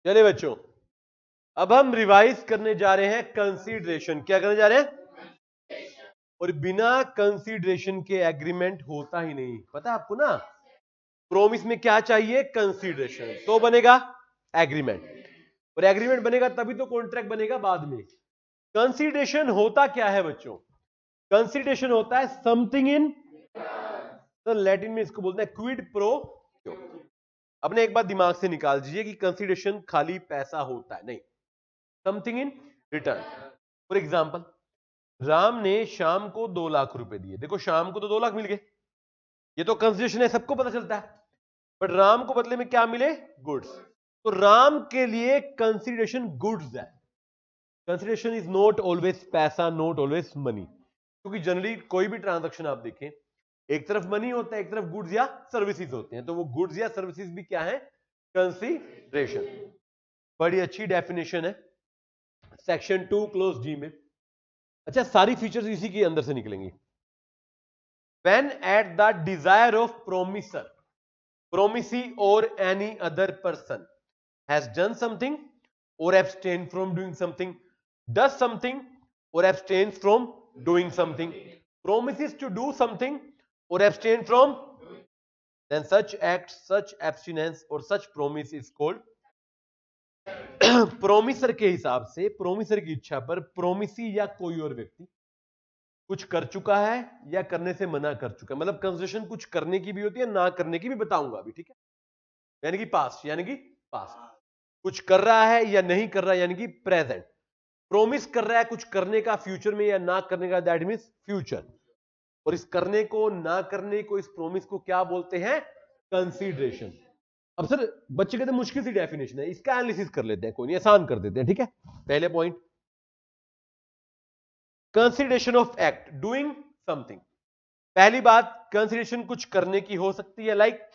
चलिए बच्चों, अब हम रिवाइज करने जा रहे हैं कंसीडरेशन। क्या करने जा रहे हैं? और बिना कंसीडरेशन के एग्रीमेंट होता ही नहीं, पता है आपको ना। प्रोमिस में क्या चाहिए? कंसीडरेशन, तो बनेगा एग्रीमेंट, और एग्रीमेंट बनेगा तभी तो कॉन्ट्रैक्ट बनेगा बाद में। कंसीडरेशन होता क्या है बच्चों? कंसीडरेशन होता है समथिंग इन, तो लैटिन में इसको बोलते हैं क्विड प्रो क्यो। अपने एक बात दिमाग से निकाल दीजिए कि कंसीडरेशन खाली पैसा होता है, नहीं, something in return. For example, Ram ने श्याम को 2 लाख रुपए दिए। देखो श्याम को तो 2 लाख मिल गए, ये तो कंसीडरेशन है, सबको पता चलता है। बट राम को बदले में क्या मिले? गुड्स। तो राम के लिए कंसीडरेशन गुड्स है। कंसीडरेशन इज नॉट ऑलवेज पैसा, नॉट ऑलवेज मनी, क्योंकि जनरली कोई भी ट्रांजैक्शन आप देखें, एक तरफ मनी होता है, एक तरफ गुड्स या सर्विसेज होते हैं, तो वो गुड्स या सर्विसेज भी क्या है? कंसीडरेशन। बड़ी अच्छी डेफिनेशन है सेक्शन 2 क्लोज जी में। अच्छा, सारी फीचर्स इसी के अंदर से निकलेंगी। When at the desire of promisor, promisee or any other person has done something or abstained from doing something, does something or abstains from doing something, promises to do something or abstain from, then such act, such abstinence or such promise is called promisor के हिसाब से, promisor की इच्छा पर promisee या कोई और व्यक्ति कुछ कर चुका है या करने से मना कर चुका है। मतलब कंसीडरेशन कुछ करने की भी होती है, ना करने की भी बताऊंगा अभी, ठीक है। यानी कि पास्ट, यानी कि पास्ट कुछ कर रहा है या नहीं कर रहा है, यानी कि प्रेजेंट। प्रोमिस कर रहा है कुछ करने का फ्यूचर में या ना करने का, दैट मींस फ्यूचर। और इस करने को, ना करने को, इस प्रोमिस को क्या बोलते हैं? कंसीडरेशन। अब सर बच्चे कहते हैं मुश्किल सी डेफिनेशन है, इसका एनालिसिस कर लेते हैं, कोई नहीं, आसान कर देते हैं, ठीक है। पहले point, consideration of act, doing something. पहली बात, कंसीडरेशन कुछ करने की हो सकती है, लाइक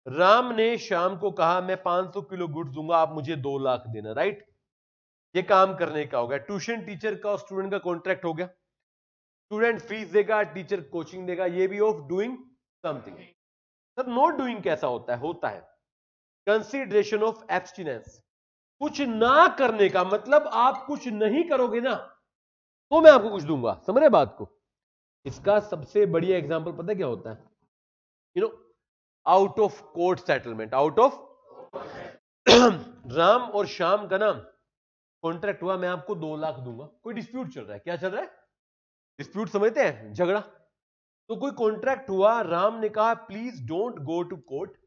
राम ने श्याम को कहा मैं 500 किलो गुड्स दूंगा, आप मुझे 2 लाख देना, राइट। ये काम करने का हो गया। ट्यूशन टीचर का और स्टूडेंट का कॉन्ट्रैक्ट हो गया। स्टूडेंट फीस देगा, टीचर कोचिंग देगा, ये भी of doing something. Sir not doing कैसा होता है? होता है कंसीडरेशन ऑफ एब्स्टिनेंस, कुछ ना करने का। मतलब आप कुछ नहीं करोगे ना तो मैं आपको कुछ दूंगा, समझ रहे बात को। इसका सबसे बढ़िया एग्जांपल पता है क्या होता है? You know, out of court settlement. Out of Ram और श्याम का नाम कॉन्ट्रैक्ट हुआ, मैं आपको 2 लाख दूंगा। कोई डिस्प्यूट चल रहा है, क्या चल रहा है? डिस्प्यूट, समझते हैं, झगड़ा। तो कोई कॉन्ट्रैक्ट हुआ, राम ने कहा please don't go to court,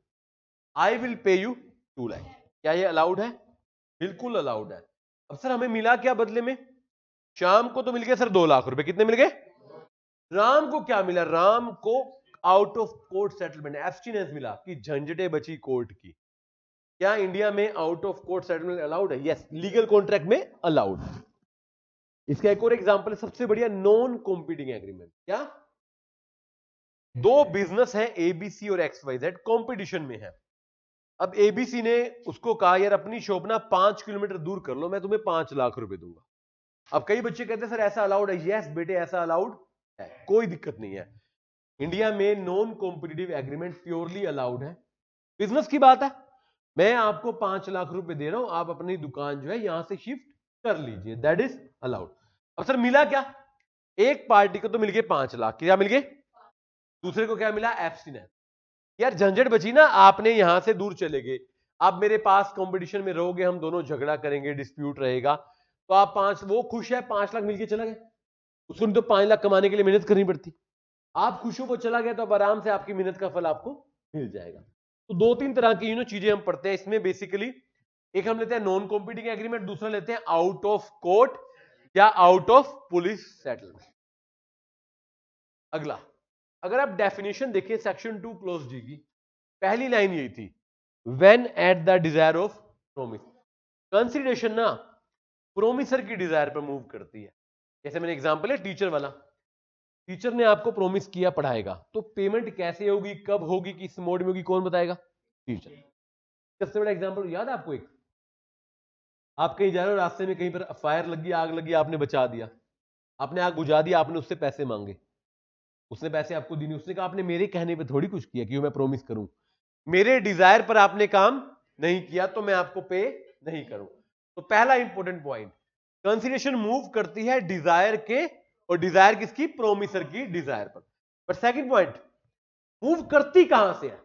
I will pay you 2 lakh. क्या ये अलाउड है? बिल्कुल अलाउड है। अब सर हमें मिला क्या बदले में? श्याम को तो मिल गया सर 2 लाख रुपए। कितने मिल गए? राम को क्या मिला? राम को out of court settlement, abstinence मिला, कि झंझटें बची कोर्ट की। क्या इंडिया में out of court settlement allowed है? यस, लीगल कॉन्ट्रैक्ट में अलाउड। इसका एक और एग्जांपल है सबसे बढ़िया, नॉन कॉम्पिटिंग एग्रीमेंट। क्या? दो बिजनेस है एबीसी और XYZ, कॉम्पिटिशन में है। अब एबीसी ने उसको कहा यार अपनी शॉप ना 5 किलोमीटर दूर कर लो, मैं तुम्हें 5 लाख रुपए दूंगा। अब कई बच्चे कहते हैं सर ऐसा अलाउड है। यस बेटे, ऐसा अलाउड है, कोई दिक्कत नहीं है। इंडिया में non competitive agreement purely allowed है। बिजनेस की बात है, मैं आपको 5 लाख रुपए दे रहा हूं, आप अपनी दुकान जो है यहां से शिफ्ट कर लीजिए, दैट इज अलाउड। अब सर मिला क्या? एक पार्टी को तो मिल गए 5 लाख, क्या मिल गए? दूसरे को क्या मिला? एब्स्टिनेंस। यार झंझट बची ना, आपने यहां से दूर चले गए, आप मेरे पास कंपटीशन में रहोगे, हम दोनों झगड़ा करेंगे, डिस्प्यूट रहेगा, तो आप 5, वो खुश है 5 लाख मिलके चला गया, उसको नहीं तो 5 लाख कमाने के लिए मेहनत करनी पड़ती। आप खुश हो, वो चला गया, तो अब आराम से आपकी मेहनत का फल आपको मिल जाएगा। तो 2-3 तरह की चीजें हम पढ़ते हैं इसमें बेसिकली। एक हम लेते हैं नॉन कॉम्पिटिंग एग्रीमेंट, दूसरा लेते हैं आउट ऑफ कोर्ट या आउट ऑफ पुलिस सेटलमेंट। अगला, अगर आप डेफिनेशन देखिए सेक्शन 2 क्लोज जी की, पहली लाइन यही थी, when at the desire of promise. Consideration ना प्रोमिसर की डिजायर पर मूव करती है। जैसे मैंने एग्जांपल है टीचर वाला, टीचर ने आपको प्रोमिस किया पढ़ाएगा, तो पेमेंट कैसे होगी, कब होगी, किस मोड में होगी, कौन बताएगा? टीचर। सबसे बड़ा एग्जांपल याद है आपको? एक, आप कहीं जा रहे हो, रास्ते में कहीं पर फायर लगी, आग लगी, आपने बचा दिया, आपने आग बुझा दिया, आपने उससे पैसे मांगे, उसने पैसे आपको दी नहीं, उसने कहा आपने मेरे कहने पे थोड़ी कुछ किया कि मैं प्रोमिस करूं, मेरे डिजायर पर आपने काम नहीं किया तो मैं आपको पे नहीं करूं। तो पहला इंपॉर्टेंट पॉइंट, कंसीडरेशन मूव करती है डिजायर के, और डिजायर किसकी? प्रोमिसर की डिजायर पर। बट सेकंड पॉइंट, मूव करती कहां से है?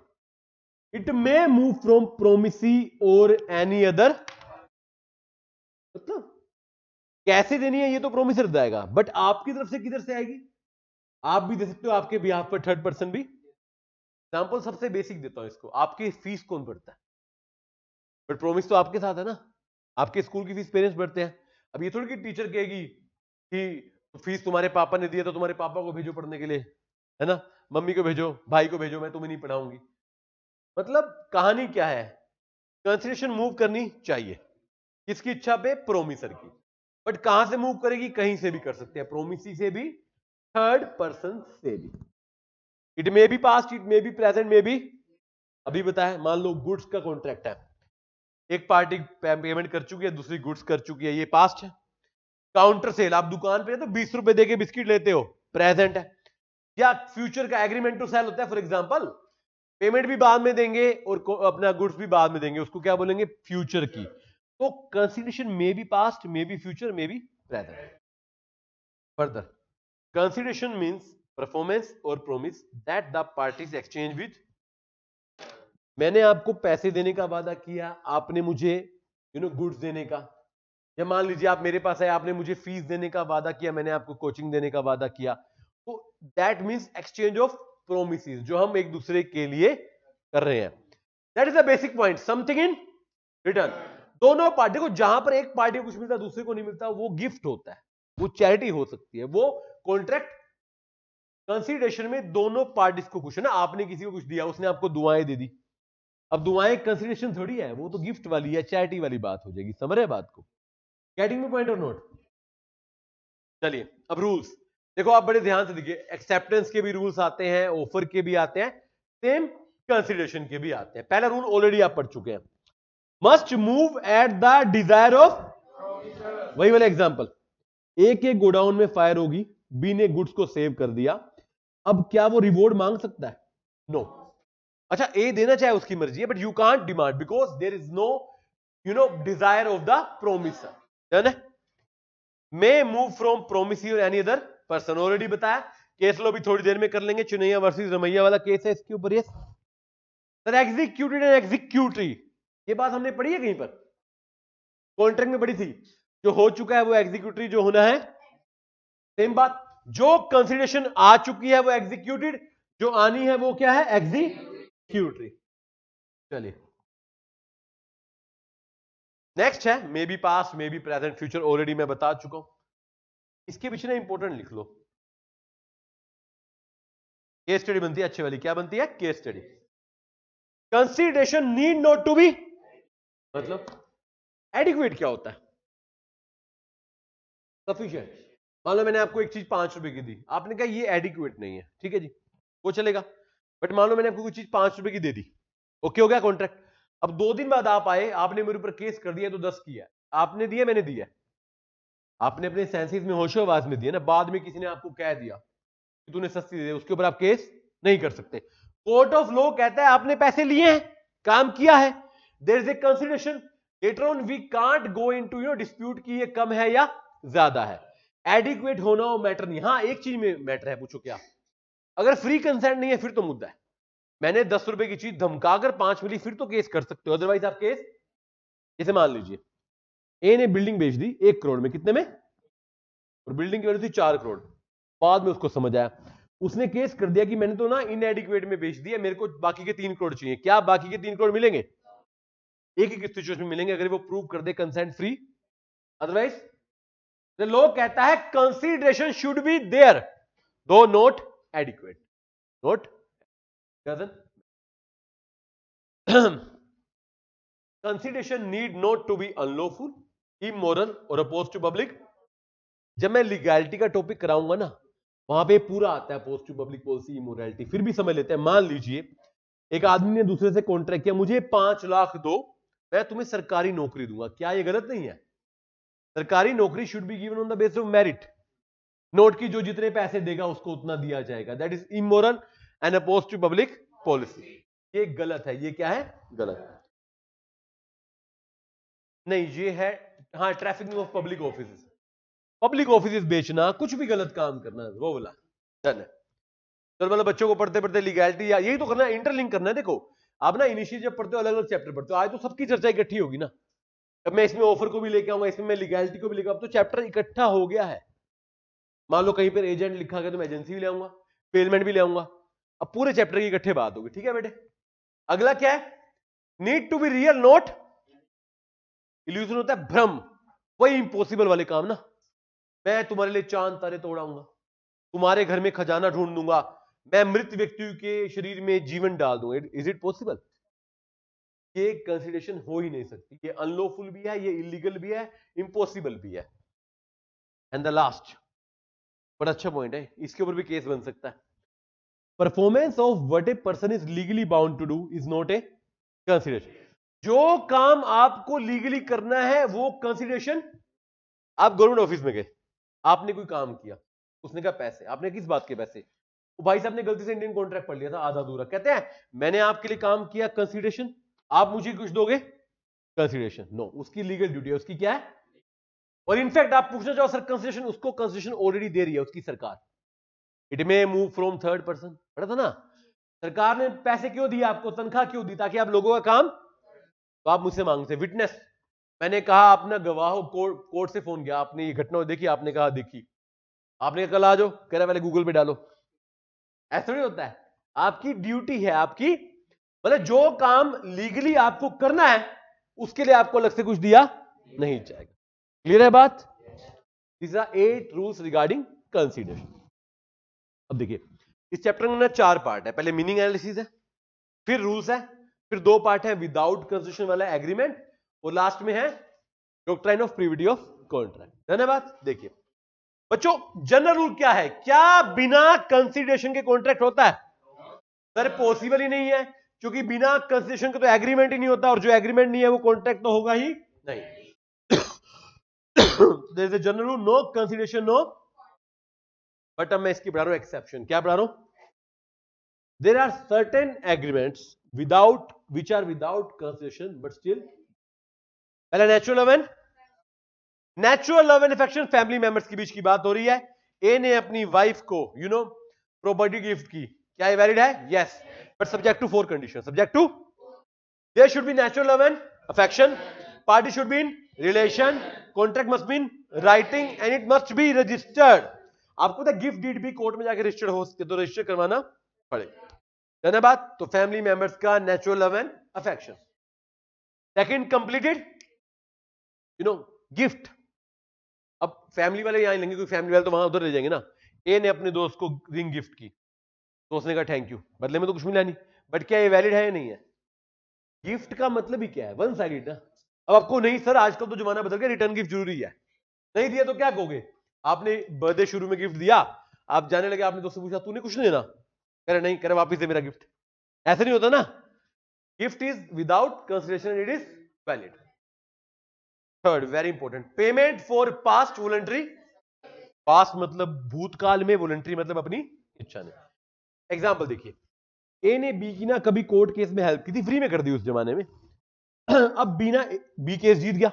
It may move from promisee और एनी अदर, मतलब कैसे देनी है ये तो प्रोमिसर बताएगा, बट आपकी तरफ से किधर से आएगी? आप भी दे सकते हो, आपके बिहाफ पर थर्ड पर्सन भी। एग्जाम्पल सबसे बेसिक देता हूं इसको, आपकी फीस कौन भरता है? बट प्रोमिस तो आपके साथ है ना, आपके स्कूल की फीस पेरेंट्स भरते हैं। अब ये थोड़ी कि टीचर कहेगी कि फीस तुम्हारे पापा ने दिया तो तुम्हारे पापा को भेजो पढ़ने के लिए, है ना, मम्मी को भेजो, भाई को भेजो, मैं तुम्हें नहीं पढ़ाऊंगी। मतलब कहानी क्या है? कंसिडरेशन मूव करनी चाहिए किसकी इच्छा पे? प्रोमिसर की। बट कहां से मूव करेगी? कहीं से भी कर सकते हैं, प्रोमिसी से भी, थर्ड पर्सन से भी। It may be past, it may be present, may be, अभी बताया, मान लो गुड्स का कॉन्ट्रैक्ट है, एक पार्टी पेमेंट कर चुकी है, दूसरी गुड्स कर चुकी है, ये पास्ट है। काउंटर सेल, आप दुकान पे तो 20 रुपए देके बिस्किट लेते हो, प्रेजेंट है। या फ्यूचर का एग्रीमेंट टू सेल होता है, फॉर एग्जांपल पेमेंट भी बाद में देंगे और अपना गुड्स भी बाद में देंगे, उसको क्या बोलेंगे? फ्यूचर की। तो consideration may be past, may be future, may be present. Further, consideration means performance और promise that the parties exchange with. मैंने आपको पैसे देने का वादा किया, आपने मुझे गुड्स देने का। या मान लीजिए आप मेरे पास है, आपने मुझे फीस देने का वादा किया, मैंने आपको कोचिंग देने का वादा किया। तो that means exchange of promises, जो हम एक दूसरे के लिए कर रहे हैं। That is the basic point, something in return. दोनों पार्टी को, जहां पर एक पार्टी को कुछ मिलता है दूसरे को नहीं मिलता, वो गिफ्ट होता है, वो चैरिटी हो सकती है, वो कॉन्ट्रैक्ट। कंसीडरेशन में दोनों पार्टीज को कुछ है ना, आपने किसी को कुछ दिया, उसने आपको दुआएं दे दी। अब दुआएं कंसीडरेशन थोड़ी है, वो तो गिफ्ट वाली है, चैरिटी वाली बात हो जाएगी। समझ रहे बात को? गेटिंग मी पॉइंट और नोट? चलिए अब रूल्स देखो, आप बड़े ध्यान से देखिए, एक्सेप्टेंस के भी रूल्स आते हैं, ऑफर के भी आते हैं, सेम कंसीडरेशन के भी आते हैं। पहला रूल ऑलरेडी आप पढ़ चुके हैं, must move at the desire of. वही वाला एग्जांपल, ए के गोडाउन में फायर होगी, बी ने गुड्स को सेव कर दिया, अब क्या वो रिवॉर्ड मांग सकता है? नो। अच्छा, ए देना चाहे उसकी मर्जी है, but you can't demand because there is no desire of the promisor. Done है? मे मूव फ्रॉम प्रोमिसी और एनी अदर पर्सन, ऑलरेडी बताया। केस लो भी थोड़ी देर में कर लेंगे, चुनैया वर्सेस रमैया वाला केस है इसके ऊपर। Yes sir, executed and executory, ये बात हमने पढ़ी है कहीं पर, कॉन्ट्रैक्ट में पढ़ी थी। जो हो चुका है वो एग्जीक्यूटरी, जो होना है सेम बात। जो कंसीडरेशन आ चुकी है वो एग्जीक्यूटेड, जो आनी है वो क्या है? एग्जीक्यूटरी। चलिए नेक्स्ट है मे be past, may be present, future, already मैं बता चुका हूं। इसके पीछे ना इंपॉर्टेंट लिख लो, केस स्टडी बनती है अच्छी वाली। क्या बनती है? Case study. Consideration need not to be, मतलब एडिक्वेट क्या होता है? सफिशिएंट। मान लो मैंने आपको एक चीज 5 रुपए की दी, आपने कहा ये एडिक्वेट नहीं है, ठीक है जी, वो चलेगा। बट मान लो मैंने आपको कोई चीज 5 रुपए की दे दी, ओके हो गया कॉन्ट्रैक्ट। अब 2 दिन बाद आप आए, आपने मेरे ऊपर केस कर दिया, तो 10 किया। आपने दिया, मैंने दिया, आपने अपने सेंसेस में होशो आवाज में दिया ना, बाद में किसी ने आपको कह दिया कि तूने सस्ती दे, उसके ऊपर आप केस नहीं कर सकते। कोर्ट ऑफ लॉ कहता है आपने पैसे लिए हैं, काम किया है, there is a consideration, later on we can't go into dispute कि ये कम है या ज्यादा है। एडिक्वेट होना वो मैटर नहीं। हाँ, एक चीज में मैटर है, पूछो क्या? अगर फ्री कंसेंट नहीं है फिर तो मुद्दा है। मैंने 10 रुपए की चीज धमकाकर 5 मिली, फिर तो केस कर सकते हो, अदरवाइज आप केस। जैसे मान लीजिए ए ने बिल्डिंग बेच दी 1 करोड़ में, कितने में? और बिल्डिंग की वैल्यू थी 4 करोड़। बाद में उसको समझ आया, उसने केस कर दिया कि मैंने तो ना इनएडिक्वेट में बेच दिया, मेरे को बाकी के 3 करोड़ चाहिए। क्या बाकी के 3 करोड़ मिलेंगे? एक ही सिचुएशन में मिलेंगे, अगर वो प्रूव कर दे कंसेंट फ्री, अदरवाइज लॉ कहता है consideration should be there though not adequate, not consideration need not to be unlawful, immoral और अपोज टू पब्लिक। जब मैं लीगैलिटी का टॉपिक कराऊंगा ना, वहां पे पूरा आता है, oppose to public policy, immorality. फिर भी समझ लेते हैं। मान लीजिए एक आदमी ने दूसरे से कॉन्ट्रैक्ट किया, मुझे 5 लाख दो, मैं तुम्हें सरकारी नौकरी दूंगा। क्या ये गलत नहीं है? सरकारी नौकरी should be given on the basis of merit, not की जो जितने पैसे देगा उसको उतना दिया जाएगा। That is immoral and oppose to public policy. ये गलत है। ये क्या है? गलत। नहीं ये है, हाँ trafficking of public office, public office बेचना, कुछ भी गलत काम करना, वो बोला डन है। तो मतलब बच्चों को पढ़ते पढ़ते लीगैलिटी या यही तो करना है, इंटरलिंक करना है। देखो आप ना इनिशियल जब पढ़ते हो अलग अलग चैप्टर पढ़ते हो, आज तो सबकी चर्चा इकट्ठी होगी ना, अब मैं इसमें ऑफर को भी लेके आऊंगा, इसमें मैं लीगैलिटी को भी लेकर, अब तो चैप्टर इकट्ठा हो गया है। मान लो कहीं पर एजेंट लिखा गया तो मैं एजेंसी भी ले आऊंगा, पेमेंट भी ले आऊंगा, अब पूरे चैप्टर की इकट्ठे बात होगी। ठीक है बेटे, अगला क्या है, need to be real not illusion, होता है भ्रम, वही इंपॉसिबल वाले काम ना, मैं तुम्हारे लिए चांद तारे तोड़ाऊंगा, तुम्हारे घर में खजाना ढूंढ दूंगा, मैं मृत व्यक्ति के शरीर में जीवन डाल दूंगा, इज इट पॉसिबल? ये कंसिडरेशन हो ही नहीं सकती, ये अनलॉफुल भी है, ये इलीगल भी है, इम्पॉसिबल भी है। एंड द लास्ट बड़ा अच्छा पॉइंट है, इसके ऊपर भी केस बन सकता है। Performance of what a person is legally bound to do is not a consideration. जो काम आपको लीगली करना है वो कंसिडरेशन। आप गवर्नमेंट ऑफिस में गए, आपने कोई काम किया, उसने कहा पैसे, आपने किस बात के पैसे, वो भाई साहब ने गलती से इंडियन कॉन्ट्रैक्ट पढ़ लिया था आधा अधूरा, कहते हैं मैंने आपके लिए काम किया, कंसिडरेशन, आप मुझे कुछ दोगे, कंसिडरेशन नो, उसकी लीगल ड्यूटी है, उसकी क्या है। और इनफैक्ट आप पूछना चाहो सर कंसिडरेशन, उसको कंसिडरेशन ऑलरेडी दे रही है उसकी सरकार, it may move from third person, पढ़ा था ना, सरकार ने पैसे क्यों दिए आपको, तनख्वाह क्यों दी, ताकि आप लोगों का काम, तो आप मुझसे मांगते विटनेस, मैंने कहा अपना गवाह हो, कोर्ट से फोन किया, आपने ये घटना देखी, आपने कहा देखी, आपने कहा कल आ जाओ, कह रहा पहले गूगल पे डालो, ऐसा नहीं होता है, आपकी ड्यूटी है, आपकी मतलब जो काम लीगली आपको करना है उसके लिए आपको अलग से कुछ दिया नहीं जाएगा। क्लियर है बात? This are 8 rules regarding consideration. अब देखिए इस चैप्टर में ना 4 पार्ट है, पहले मीनिंग एनालिसिस है, फिर रूल्स है, फिर 2 पार्ट है विदाउट कंसिडरेशन वाला एग्रीमेंट, और लास्ट में है doctrine of privity of contract. धन्यवाद। देखिए बच्चों जनरल रूल क्या है, क्या बिना कंसिडरेशन के कॉन्ट्रैक्ट होता है? सर पॉसिबल ही नहीं है, क्योंकि बिना कंसिडरेशन के तो एग्रीमेंट ही नहीं होता, और जो एग्रीमेंट नहीं है वो कॉन्ट्रैक्ट तो होगा ही नहीं। There is a general rule, no consideration no, but अब मैं इसकी पढ़ा रहा हूं एक्सेप्शन। क्या पढ़ा रहा हूं? There are certain agreements without which are without consideration but still, पहला natural love and, natural love and affection family members के बीच की बात हो रही है। ए ने अपनी वाइफ को प्रॉपर्टी गिफ्ट की, क्या ये वैलिड है? Yes, but subject to 4 condition. Subject to, there should be natural love and affection, party should be in relation, contract must be in writing and it must be registered. आपको पता है gift deed भी court में जाकर registered हो सकते, तो register करवाना पड़ेगा। धन्यवाद। तो फैमिली मेंबर्स का natural love and affection. Second completed gift. अब फैमिली वाले यहां लेंगे, कोई फैमिली वाले तो वहां उधर ले जाएंगे ना। ए ने अपने दोस्त को रिंग गिफ्ट की, तो उसने कहा थैंक यू, बदले में तो कुछ मिला नहीं, बट क्या ये वैलिड है या नहीं है? गिफ्ट का मतलब ही क्या है? वन साइडेड ना। अब आपको नहीं सर आजकल तो जमाना बदल गया, रिटर्न गिफ्ट जरूरी है, नहीं दिया तो क्या कहोगे? आपने बर्थडे शुरू में गिफ्ट दिया, आप जाने लगे, आपने दोस्त से पूछा तूने कुछ नहीं देना, कह रहे नहीं, कह रहे वापिस दे मेरा गिफ्ट, ऐसा नहीं होता ना। Gift is without consideration, it is valid. Third very important, payment for past voluntary, past मतलब भूतकाल में, वॉलंटरी मतलब अपनी इच्छा ने। एग्जाम्पल देखिए, ए ने बी की ना कभी कोर्ट केस में हेल्प की थी, फ्री में कर दी उस जमाने में। अब बी केस जीत गया,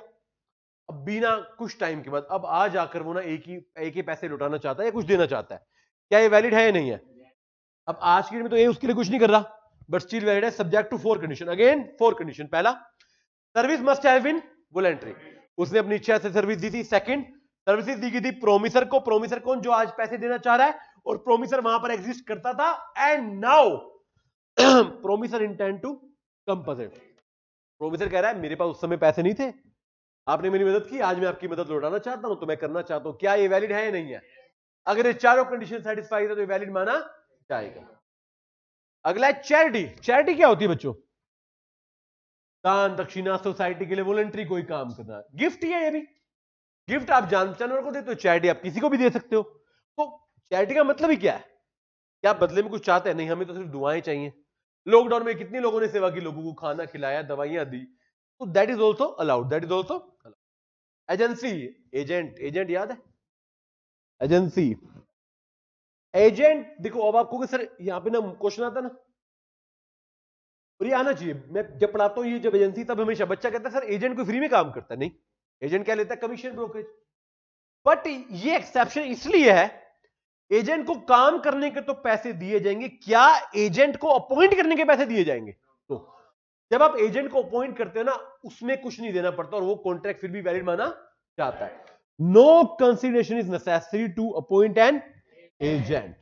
अब बीना कुछ टाइम के बाद अब आ जाकर वो ना एक ही पैसे लौटाना चाहता है या कुछ देना चाहता है, क्या ये वैलिड है या नहीं है? अब आज के दिन में तो ये उसके लिए कुछ नहीं कर रहा, बट स्टिल वैलिड है, subject to 4 condition. Again 4 condition. पहला, service must have been voluntary, उसने अपनी इच्छा से सर्विस दी थी। सेकंड, सर्विसेज दी गई थी प्रोमिसर को, प्रोमिसर कौन? जो आज पैसे देना चाह रहा है, और प्रोमिसर वहां पर एग्जिस्ट करता था, and now promisor intend to compensate, promisor कह रहा है मेरे पास उस समय पैसे नहीं थे, आपने मेरी मदद की, आज मैं आपकी मदद लौटाना चाहता हूं, तो मैं करना चाहता हूं। क्या ये वैलिड है या नहीं है? अगर ये चारों कंडीशन सेटिस्फाई है तो ये वैलिड माना जाएगा। अगला है चैरिटी। चैरिटी क्या होती है बच्चों? दान दक्षिणा, सोसाइटी के लिए वॉलंटरी कोई काम करना। गिफ्ट ही है ये भी, गिफ्ट आप जानवर को देते हो, चैरिटी आप किसी को भी दे सकते हो। तो चैरिटी का मतलब ही क्या है? क्या बदले में कुछ चाहते हैं? नहीं, हमें तो सिर्फ दुआएं चाहिए। लॉकडाउन में कितने लोगों ने सेवा की, लोगों को खाना खिलाया, दवाइयां दी, तो that is also allowed, that is also allowed. Agency, agent, agent याद है? एजेंसी, एजेंट देखो, अब आपको सर यहां पे ना क्वेश्चन आता है ना, और ये आना चाहिए। मैं जब पढ़ाता हूं ये जब एजेंसी, तब हमेशा बच्चा कहता है सर एजेंट को फ्री में काम करता है। नहीं, एजेंट क्या लेता है? Commission, brokerage. बट ये एक्सेप्शन इसलिए है, एजेंट को काम करने के तो पैसे दिए जाएंगे, क्या एजेंट को अपॉइंट करने के पैसे दिए जाएंगे? तो जब आप एजेंट को अपॉइंट करते हो ना, उसमें कुछ नहीं देना पड़ता और वो कॉन्ट्रैक्ट फिर भी वैलिड माना जाता है। No consideration is necessary to appoint an agent.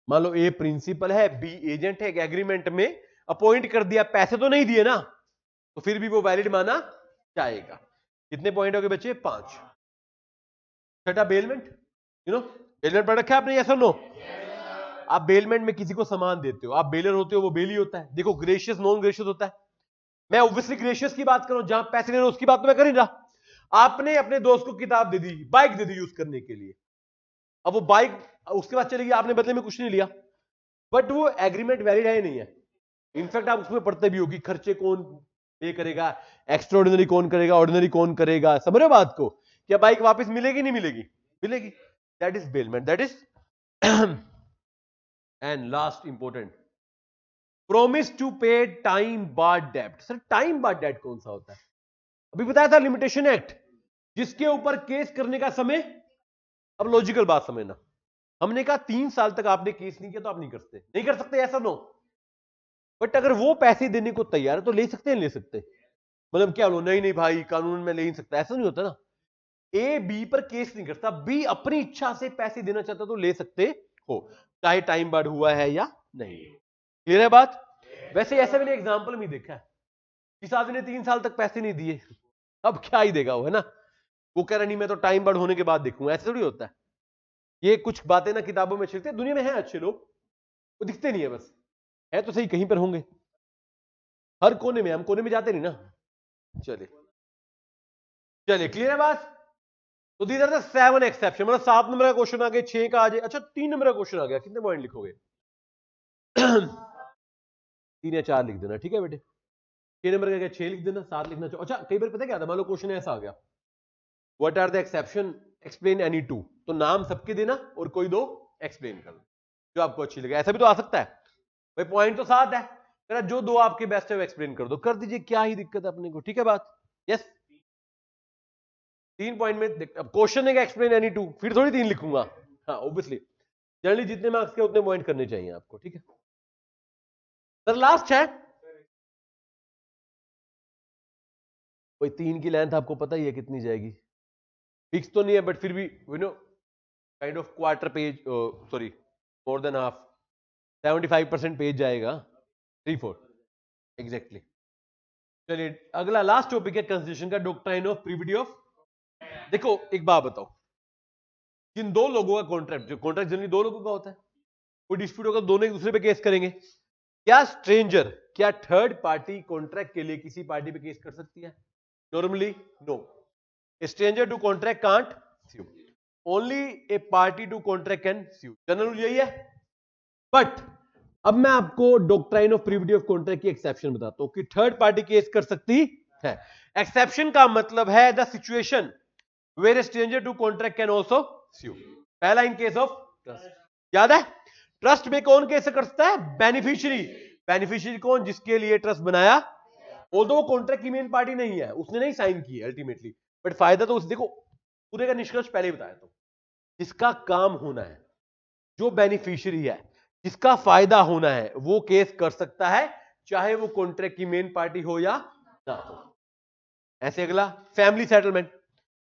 मान लो ए प्रिंसिपल है, बी एजेंट है, एक एग्रीमेंट में अपॉइंट कर दिया, पैसे तो नहीं दिए ना, तो फिर भी वो वैलिड माना जाएगा। कितने पॉइंट हो गए बच्चे? 5। छठा बेलमेंट। बेलमेंट पढ़ रखा है आपने? यस और नो? आप बेलमेंट में किसी को सामान देते हो, आप बेलर होते हो, वो बेली होता है। देखो ग्रेशियस नॉन ग्रेशियस होता है। मैं ऑब्वियसली ग्रेशियस की बात करूं, जहां पैसे ले रहे हो उसकी बात तो मैं कर ही रहा। आपने अपने दोस्त को किताब दे दी, बाइक दे दी यूज करने के लिए, अब वो बाइक उसके बाद चलेगी, आपने बदले में कुछ नहीं लिया, बट वो एग्रीमेंट वैलिड है नहीं है। इनफैक्ट आप उसमें पढ़ते भी हो कि खर्चे कौन पे करेगा, एक्स्ट्रा ऑर्डिनरी कौन करेगा, ऑर्डिनरी कौन करेगा। समझ रहे हो बात को? क्या बाइक वापस मिलेगी? नहीं मिलेगी? मिलेगी। That is bailment, that is. And last important, promise to pay time barred डेब्ट। सर टाइम बार्ड डेब्ट कौन सा होता है? अभी बताया था लिमिटेशन एक्ट, जिसके ऊपर केस करने का समय। अब लॉजिकल बात समझना, हमने कहा 3 साल तक आपने केस नहीं किया तो आप नहीं कर सकते, ऐसा नो। बट अगर वो पैसे देने को तैयार है तो ले सकते हैं, ले सकते। मतलब क्या बोलो, नहीं नहीं भाई कानून में ले नहीं सकता, ऐसा नहीं होता ना। ए बी पर केस नहीं करता, बी अपनी इच्छा से पैसे देना चाहता तो ले सकते हो, चाहे टाइम बार्ड हुआ है या नहीं। क्लियर है बात? वैसे ऐसा मैंने एग्जाम्पल में देखा है, किस आदमी ने 3 साल तक पैसे नहीं दिए, अब क्या ही देगा वो, है ना? वो कह रहा नहीं मैं तो टाइम बार्ड होने के बाद देखूंगा, ऐसा थोड़ी होता है। ये कुछ बातें ना किताबों में छिड़ते, दुनिया में है अच्छे लोग, वो दिखते नहीं है, बस है तो सही कहीं पर होंगे, हर कोने में। हम कोने में जाते नहीं ना। चलिए चलिए, क्लियर है बात? तो दीज आर द 7 एक्सेप्शन। मतलब 7 नंबर का क्वेश्चन आ गया, 6 का आ जाए, अच्छा 3 नंबर का क्वेश्चन आ गया, कितने पॉइंट लिखोगे? 3 या 4 लिख देना, ठीक है बेटे। 6 नंबर का क्या? 6 लिख देना, 7 लिखना चाहिए। अच्छा कई बार पता क्या था, मान लो क्वेश्चन ऐसा आ गया, what are the exception, explain any two. तो नाम सबके देना और कोई 2 एक्सप्लेन करना जो आपको अच्छी लगे। ऐसा भी तो आ सकता है भाई, पॉइंट तो 7 है, जो 2 आपके बेस्ट है वो एक्सप्लेन कर दो, कर दीजिए, क्या ही दिक्कत है अपने को। ठीक है बात? यस, 3 पॉइंट में। अब क्वेश्चन है एक्सप्लेन एनी टू, फिर थोड़ी 3 लिखूंगा। हाँ ऑब्वियसली, जनरली जितने मार्क्स के उतने पॉइंट करने चाहिए आपको। ठीक है सर, लास्ट है कोई 3 की लेंथ आपको पता ही है कितनी जाएगी, फिक्स तो नहीं है, बट फिर भी you know kind of quarter page, sorry more than half, 75% page जाएगा, 3/4 एग्जैक्टली। चलिए अगला लास्ट टॉपिक है कंस्टिट्यूशन का, डॉक्ट्राइन ऑफ प्रीविटी ऑफ। देखो एक बात बताओ, जिन 2 लोगों का कॉन्ट्रैक्ट, जो कॉन्ट्रैक्ट जनरली 2 लोगों का होता है, कोई डिस्प्यूट होगा दोनों एक दूसरे पे केस करेंगे, क्या स्ट्रेंजर, क्या थर्ड पार्टी कॉन्ट्रैक्ट के लिए किसी पार्टी पे केस कर सकती है? Normally no, stranger to contract can't sue, only a party to contract can sue, general rule यही है। बट अब मैं आपको doctrine of privity of contract की एक्सेप्शन बताता हूं कि थर्ड पार्टी केस कर सकती है। एक्सेप्शन का मतलब है the situation where stranger to contract can also sue। पहला इन केस ऑफ ट्रस्ट, याद है? ट्रस्ट में कौन केस कर सकता है? बेनिफिशियरी। बेनिफिशियरी कौन? जिसके लिए ट्रस्ट बनाया, ऑल्दो वो कॉन्ट्रैक्ट की मेन पार्टी नहीं है, उसने नहीं साइन की है अल्टीमेटली, बट फायदा तो उस, देखो पूरे का निष्कर्ष पहले ही बताया, तो जिसका काम होना है, जो बेनिफिशियरी है, जिसका फायदा होना है, वो केस कर सकता है, चाहे वो कॉन्ट्रैक्ट की मेन पार्टी हो या ना हो। ऐसे अगला फैमिली सेटलमेंट।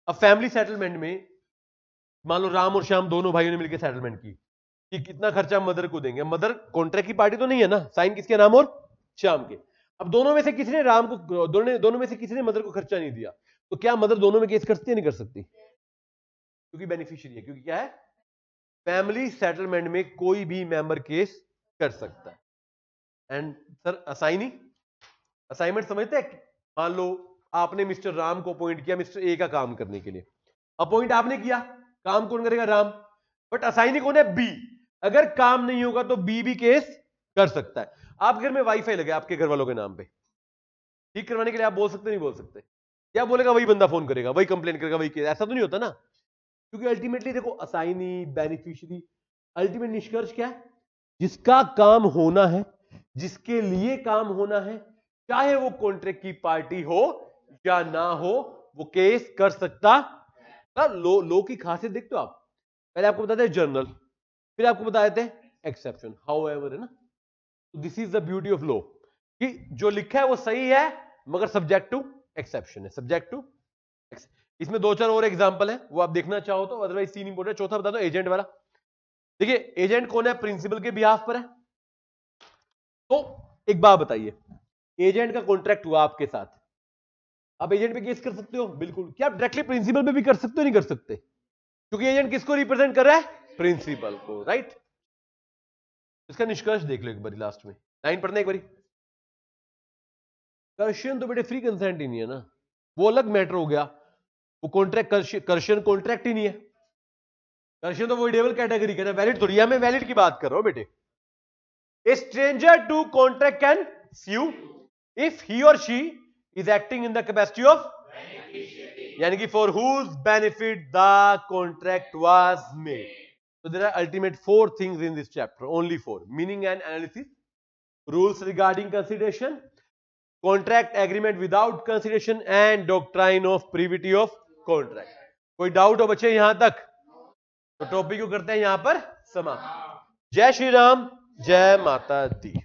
अब फैमिली सेटलमेंट में मान लो राम और श्याम दोनों भाइयों ने मिलकर सेटलमेंट की कि कितना खर्चा मदर को देंगे। मदर कॉन्ट्रैक्ट की पार्टी तो नहीं है ना, साइन किसके नाम और श्याम के। अब दोनों में से किसी ने राम को, दोनों में से किसी ने मदर को खर्चा नहीं दिया, तो क्या मदर दोनों में केस कर सकती है? नहीं कर सकती, क्योंकि बेनिफिशियरी है। क्योंकि क्या है, फैमिली सेटलमेंट में कोई भी मेंबर केस कर सकता है। एंड सर असाइनी, असाइनमेंट समझते हैं? मान लो आपने मिस्टर राम को अपॉइंट किया मिस्टर ए का काम करने के लिए, अपॉइंट आपने किया, काम कौन करेगा? राम। बट असाइनी कौन है? बी। अगर काम नहीं होगा तो बी भी केस कर सकता है। आप घर में वाईफाई लगे आपके घर वालों के नाम पे, ठीक करवाने के लिए आप बोल सकते नहीं बोल सकते? क्या बोलेगा? वही बंदा फोन करेगा, वही कंप्लेन करेगा, वही केस। ऐसा तो नहीं होता ना, क्योंकि अल्टीमेटली देखो असाइनी बेनिफिशियरी, अल्टीमेट निष्कर्ष क्या है? जिसका काम होना है, जिसके लिए काम होना है, चाहे वो कॉन्ट्रैक्ट की पार्टी हो या ना हो, वो केस कर सकता। लो की खासियत देखते हो आप, पहले आपको बताते हैं जनरल, फिर आपको बता देते हैं एक्सेप्शन, हाउएवर, है ना। This is the beauty of law कि जो लिखा है वो सही है, मगर सब्जेक्ट टू एक्सेप्शन है, सब्जेक्ट टू। इसमें दो चार और एग्जांपल है, वो आप देखना चाहो तो, अदरवाइज तीन इंपॉर्टेंट। चौथा बता दो, एजेंट वाला। देखिए एजेंट कौन है, प्रिंसिपल के बिहाफ पर है। तो एक बात बताइए, एजेंट का कॉन्ट्रैक्ट हुआ आपके साथ, आप एजेंट पे केस कर सकते हो? बिल्कुल। क्या आप डायरेक्टली प्रिंसिपल पे भी कर सकते हो? नहीं कर सकते, क्योंकि एजेंट किसको रिप्रेजेंट कर रहा है? प्रिंसिपल को, राइट। इसका निष्कर्ष देख लो एक बार लास्ट में, लाइन पढ़ना एक बार। कर्शन तो बेटे फ्री कंसेंट ही नहीं है ना, वो अलग मैटर हो गया। वो कॉन्ट्रैक्ट, कर्शन कॉन्ट्रैक्ट ही नहीं है। कर्शन तो वोइडेबल कैटेगरी का, वैलिड थोड़ी है। मैं वैलिड की बात कर रहा हूं बेटे। A stranger to contract can sue if he or she is acting in the capacity of, यानी कि for whose benefit the contract was made. So there are ultimate 4 things in this chapter, only 4: meaning and analysis, rules regarding consideration, contract agreement without consideration, and doctrine of privity of contract. कोई doubt हो बच्चे यहां तक? तो topic को करते हैं यहां पर समाप्त। जय श्री राम, जय माता दी।